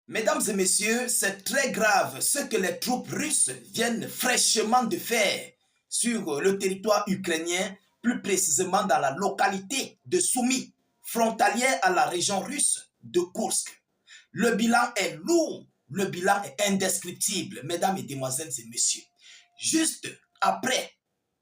Mesdames et messieurs, c'est très grave ce que les troupes russes viennent fraîchement de faire sur le territoire ukrainien, plus précisément dans la localité de Soumy, frontalière à la région russe de Kursk. Le bilan est lourd, le bilan est indescriptible, mesdames et demoiselles et messieurs. Juste après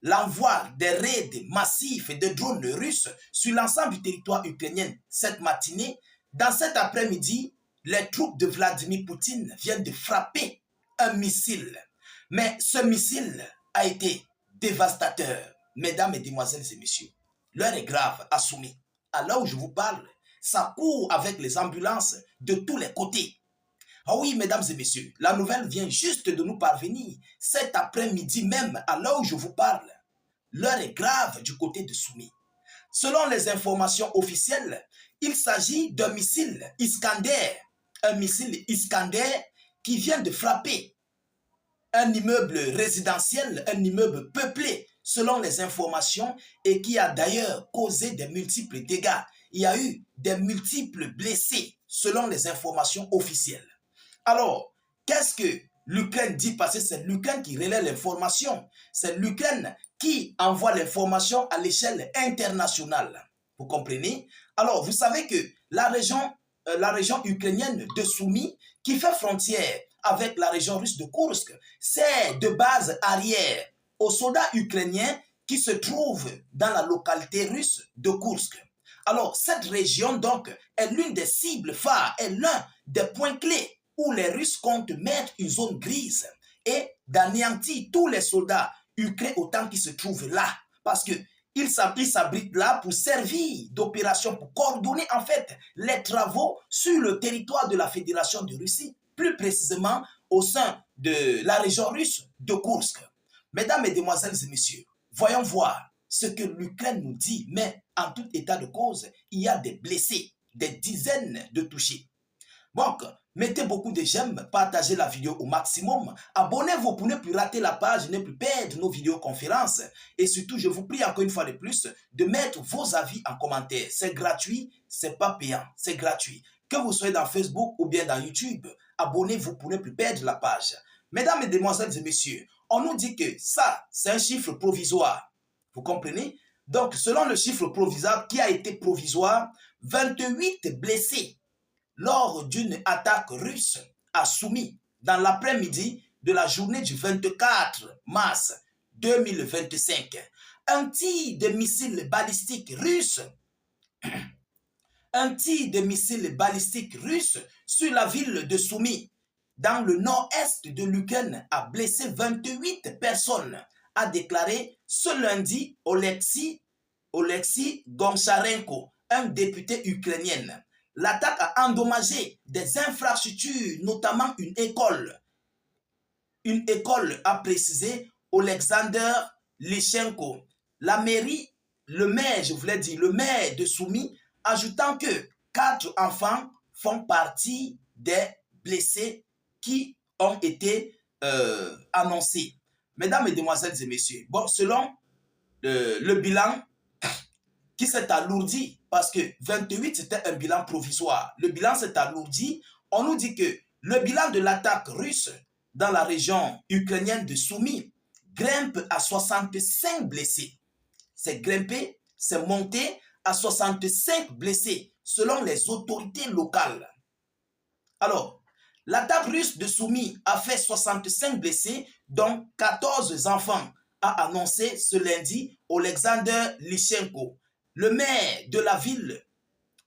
l'envoi des raids massifs de drones russes sur l'ensemble du territoire ukrainien cette matinée, dans cet après-midi, les troupes de Vladimir Poutine viennent de frapper un missile. Mais ce missile a été dévastateur. Mesdames et demoiselles et messieurs, l'heure est grave, assumée. À l'heure où je vous parle, ça court avec les ambulances de tous les côtés. Ah oui, mesdames et messieurs, la nouvelle vient juste de nous parvenir cet après-midi même, à l'heure où je vous parle. L'heure est grave du côté de Soumy. Selon les informations officielles, il s'agit d'un missile Iskander, qui vient de frapper un immeuble résidentiel, un immeuble peuplé, selon les informations, et qui a d'ailleurs causé des multiples dégâts. Il y a eu des multiples blessés, selon les informations officielles. Alors, qu'est-ce que l'Ukraine dit? Parce que c'est l'Ukraine qui relaie l'information. C'est l'Ukraine qui envoie l'information à l'échelle internationale. Vous comprenez? Alors, vous savez que la région ukrainienne de Soumy, qui fait frontière avec la région russe de Kursk, c'est de base arrière aux soldats ukrainiens qui se trouvent dans la localité russe de Kursk. Alors, cette région, donc, est l'une des cibles phares, est l'un des points clés où les Russes comptent mettre une zone grise et d'anéantir tous les soldats ukrainiens autant qu'ils se trouvent là. Parce qu'ils s'abritent là pour servir d'opération, pour coordonner en fait les travaux sur le territoire de la Fédération de Russie, plus précisément au sein de la région russe de Kursk. Mesdames, Mesdemoiselles et messieurs, voyons voir ce que l'Ukraine nous dit, mais en tout état de cause, il y a des blessés, des dizaines de touchés. Donc, mettez beaucoup de j'aime, partagez la vidéo au maximum, abonnez-vous pour ne plus rater la page, ne plus perdre nos vidéoconférences. Et surtout, je vous prie encore une fois de plus de mettre vos avis en commentaire. C'est gratuit, c'est pas payant, c'est gratuit. Que vous soyez dans Facebook ou bien dans YouTube, abonnez-vous pour ne plus perdre la page. Mesdames, Mesdemoiselles et messieurs, on nous dit que ça, c'est un chiffre provisoire. Vous comprenez? Donc, selon le chiffre provisoire qui a été provisoire, 28 blessés lors d'une attaque russe à Soumy dans l'après-midi de la journée du 24 mars 2025. Un tir de missile balistique russe sur la ville de Soumy dans le nord-est de l'Ukraine a blessé 28 personnes, a déclaré ce lundi Oleksiy Goncharenko, un député ukrainien. L'attaque a endommagé des infrastructures, notamment une école. Une école, a précisé Alexander Lishenko. La mairie, le maire de Soumy, ajoutant que 4 enfants font partie des blessés qui ont été annoncés. Mesdames, Mesdemoiselles et messieurs, bon, selon le bilan qui s'est alourdi, parce que 28 c'était un bilan provisoire. Le bilan s'est alourdi. On nous dit que le bilan de l'attaque russe dans la région ukrainienne de Soumy grimpe à 65 blessés. C'est grimpé, c'est monté à 65 blessés selon les autorités locales. Alors, l'attaque russe de Soumy a fait 65 blessés, dont 14 enfants, a annoncé ce lundi Alexander Lishenko. Le maire de la ville,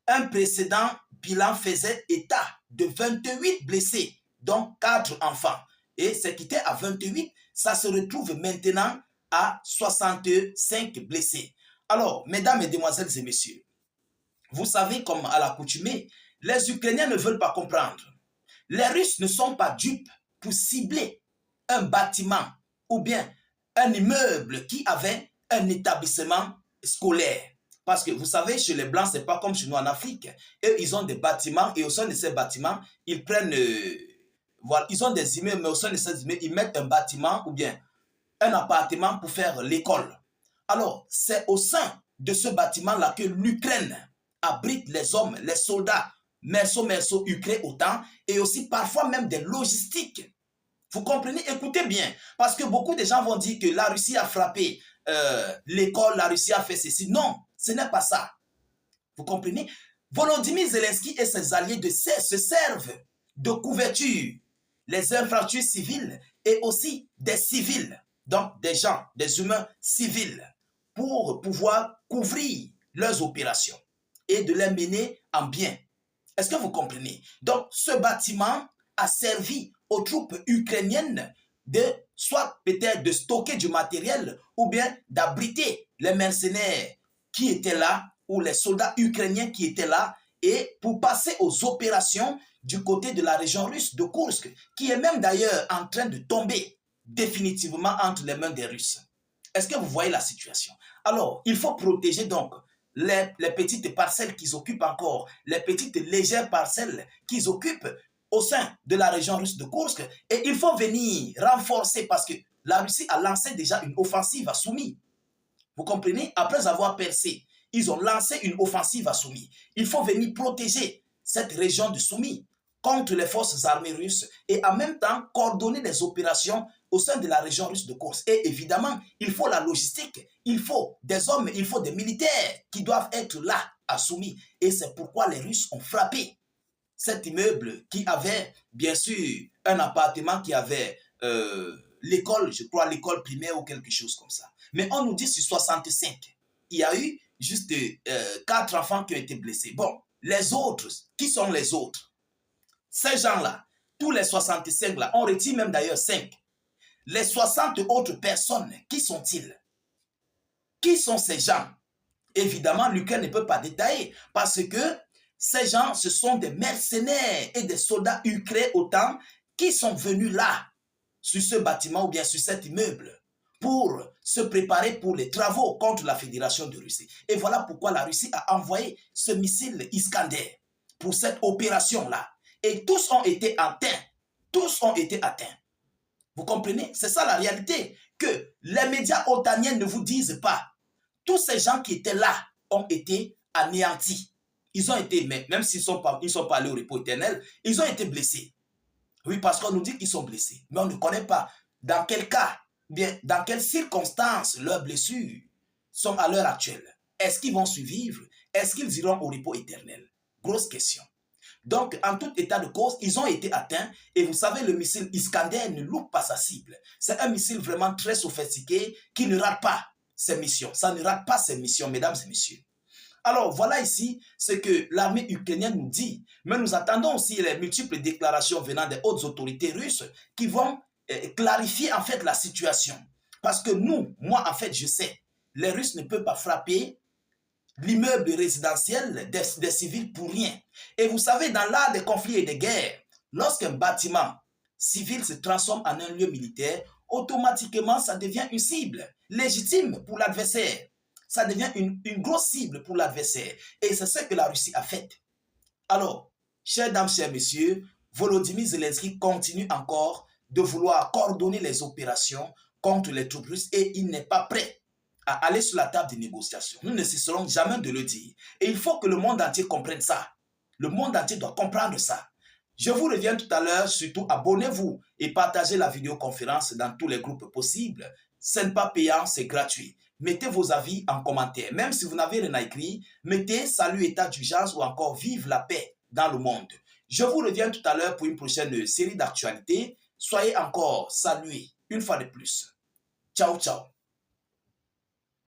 un précédent bilan faisait état de 28 blessés, dont 4 enfants. Et ce qui était à 28, ça se retrouve maintenant à 65 blessés. Alors, mesdames, mesdemoiselles et messieurs, vous savez comme à l'accoutumée, les Ukrainiens ne veulent pas comprendre. Les Russes ne sont pas dupes pour cibler un bâtiment ou bien un immeuble qui avait un établissement scolaire. Parce que vous savez, chez les Blancs, ce n'est pas comme chez nous en Afrique. Eux, ils ont des bâtiments et au sein de ces bâtiments, ils prennent... voilà, ils ont des immeubles, mais au sein de ces immeubles, ils mettent un bâtiment ou bien un appartement pour faire l'école. Alors, c'est au sein de ce bâtiment-là que l'Ukraine abrite les hommes, les soldats merceaux, Ukraine, OTAN, et aussi parfois même des logistiques. Vous comprenez? Écoutez bien, parce que beaucoup de gens vont dire que la Russie a frappé l'école, la Russie a fait ceci. Non, ce n'est pas ça. Vous comprenez? Volodymyr Zelensky et ses alliés se servent de couverture, les infrastructures civiles et aussi des civils, donc des gens, des humains civils, pour pouvoir couvrir leurs opérations et de les mener en bien. Est-ce que vous comprenez? Donc, ce bâtiment a servi aux troupes ukrainiennes de soit peut-être de stocker du matériel ou bien d'abriter les mercenaires qui étaient là ou les soldats ukrainiens qui étaient là et pour passer aux opérations du côté de la région russe de Kursk, qui est même d'ailleurs en train de tomber définitivement entre les mains des Russes. Est-ce que vous voyez la situation? Alors, il faut protéger donc les petites parcelles qu'ils occupent encore, les petites légères parcelles qu'ils occupent au sein de la région russe de Kursk. Et il faut venir renforcer parce que la Russie a lancé déjà une offensive à Soumy. Vous comprenez? Après avoir percé, ils ont lancé une offensive à Soumy. Il faut venir protéger cette région de Soumy contre les forces armées russes et en même temps coordonner les opérations au sein de la région russe de Kursk. Et évidemment, il faut la logistique, il faut des hommes, il faut des militaires qui doivent être là à Soumy. Et c'est pourquoi les Russes ont frappé cet immeuble qui avait, bien sûr, un appartement qui avait l'école, je crois, l'école primaire ou quelque chose comme ça. Mais on nous dit sur 65, il y a eu juste 4 enfants qui ont été blessés. Bon, les autres, qui sont les autres? Ces gens-là, tous les 65 là, on retire même d'ailleurs 5. Les 60 autres personnes, qui sont-ils? Qui sont ces gens? Évidemment, Lucas ne peut pas détailler parce que ces gens, ce sont des mercenaires et des soldats ukrainiens OTAN qui sont venus là, sur ce bâtiment ou bien sur cet immeuble, pour se préparer pour les travaux contre la Fédération de Russie. Et voilà pourquoi la Russie a envoyé ce missile Iskander pour cette opération-là. Et tous ont été atteints. Tous ont été atteints. Vous comprenez? C'est ça la réalité. Que les médias otaniens ne vous disent pas. Tous ces gens qui étaient là ont été anéantis. Ils ont été, même s'ils ne sont pas allés au repos éternel, ils ont été blessés. Oui, parce qu'on nous dit qu'ils sont blessés. Mais on ne connaît pas dans quel cas, bien, dans quelles circonstances leurs blessures sont à l'heure actuelle. Est-ce qu'ils vont survivre? Est-ce qu'ils iront au repos éternel? Grosse question. Donc, en tout état de cause, ils ont été atteints. Et vous savez, le missile Iskander ne loupe pas sa cible. C'est un missile vraiment très sophistiqué qui ne rate pas ses missions. Ça ne rate pas ses missions, mesdames et messieurs. Alors, voilà ici ce que l'armée ukrainienne nous dit. Mais nous attendons aussi les multiples déclarations venant des hautes autorités russes qui vont clarifier en fait la situation. Parce que moi en fait, je sais, les Russes ne peuvent pas frapper l'immeuble résidentiel des civils pour rien. Et vous savez, dans l'art des conflits et des guerres, lorsqu'un bâtiment civil se transforme en un lieu militaire, automatiquement, ça devient une cible légitime pour l'adversaire. Ça devient une grosse cible pour l'adversaire. Et c'est ce que la Russie a fait. Alors, chers dames, chers messieurs, Volodymyr Zelensky continue encore de vouloir coordonner les opérations contre les troupes russes et il n'est pas prêt à aller sur la table des négociations. Nous ne cesserons jamais de le dire. Et il faut que le monde entier comprenne ça. Le monde entier doit comprendre ça. Je vous reviens tout à l'heure, surtout abonnez-vous et partagez la vidéoconférence dans tous les groupes possibles. Ce n'est pas payant, c'est gratuit. Mettez vos avis en commentaire. Même si vous n'avez rien à écrire, mettez salut état d'urgence ou encore vive la paix dans le monde. Je vous reviens tout à l'heure pour une prochaine série d'actualités. Soyez encore salués une fois de plus. Ciao, ciao.